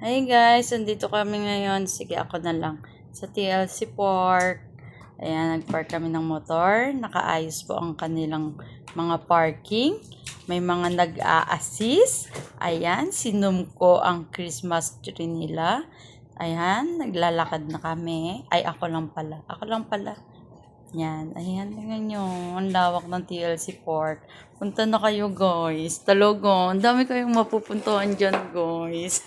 Hey guys, nandito kami ngayon. Sige, ako na lang. Sa TLC Park. Ayan, nag-park kami ng motor. Nakaayos po ang kanilang mga parking. May mga nag-a-assist. Ayan, sinumko ang Christmas tree nila. Ayan, naglalakad na kami. Ay, ako lang pala. Ako lang pala. Yan, ayan, tingnan nyo. Ang lawak ng TLC Park. Punta na kayo, guys. Talaga, ang dami kayong mapupuntuhan dyan, guys.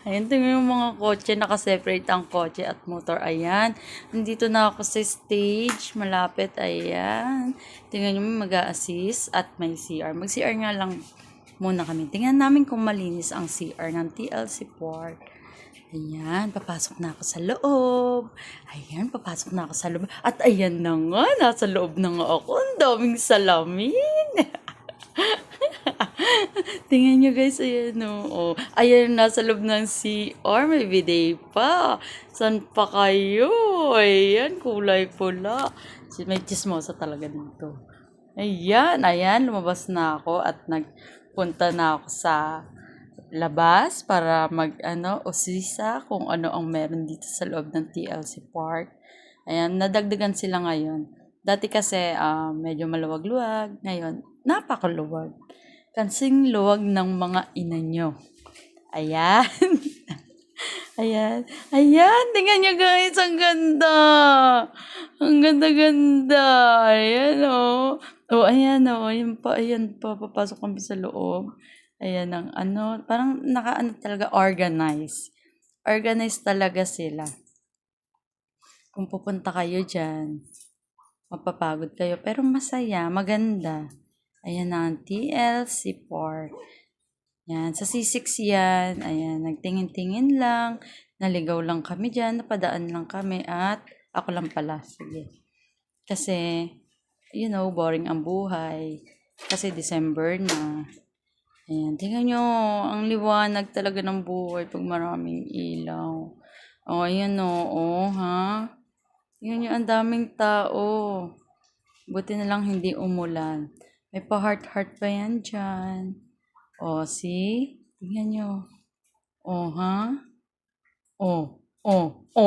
Ayan, tingnan yung mga kotse. Nakaseparate ang kotse at motor. Ayan. Nandito na ako sa stage. Malapit. Ayan. Tingnan nyo, mag-a-assist at may CR. Mag-CR nga lang muna kami. Tingnan namin kung malinis ang CR ng TLC Port. Ayan, papasok na ako sa loob. Ayan, papasok na ako sa loob. At ayan na nga, nasa loob na nga ako. Ang daming salamin. Tingnan nyo guys, ayan o. Ayan, nasa loob ng CR, may bidet pa. San pa kayo? Ayan, kulay pula. May chismosa talaga dito. Ayan, ayan, lumabas na ako at nagpunta na ako sa labas para usisa kung ano ang meron dito sa loob ng TLC Park. Ayan, nadagdagan sila ngayon. Dati kasi medyo maluwag-luwag. Ngayon, napakaluwag. Kansing luwag ng mga ina nyo. Ayan. Ayan. Ayan. Tingnan nyo guys. Ang ganda. Ang ganda-ganda. Ayan o. Oh, ayan o. Ayan pa. Ayan pa. Papasok kami sa loob. Ayan ang parang talaga organized. Organized talaga sila. Kung pupunta kayo dyan, mapapagod kayo. Pero masaya, maganda. Ayan ang TLC Park. Yan, sa C6 yan. Ayan, nagtingin-tingin lang. Naligaw lang kami dyan. Napadaan lang kami at ako lang pala. Sige. Kasi, boring ang buhay. Kasi December na. Ayan, tingnan nyo, ang liwanag talaga ng buhay pag maraming ilaw. O, ayan o, ha? Tingnan nyo, ang daming tao. Buti na lang hindi umulan. May pa-heart-heart pa yan dyan. O, see? Tingnan nyo. O, ha? O,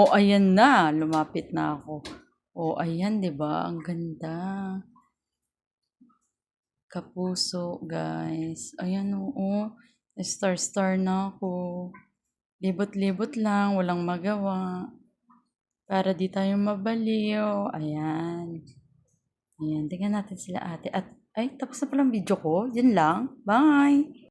ayan na. Lumapit na ako. O, ayan, di ba? Ang ganda. Kapuso, guys. Ayan, oo. Star-star na ako. Libot-libot lang, walang magawa. Para di tayo mabaliw. Ayan. Ayan, tingnan natin sila ate. At, ay, tapos na palang video ko. Yan lang. Bye!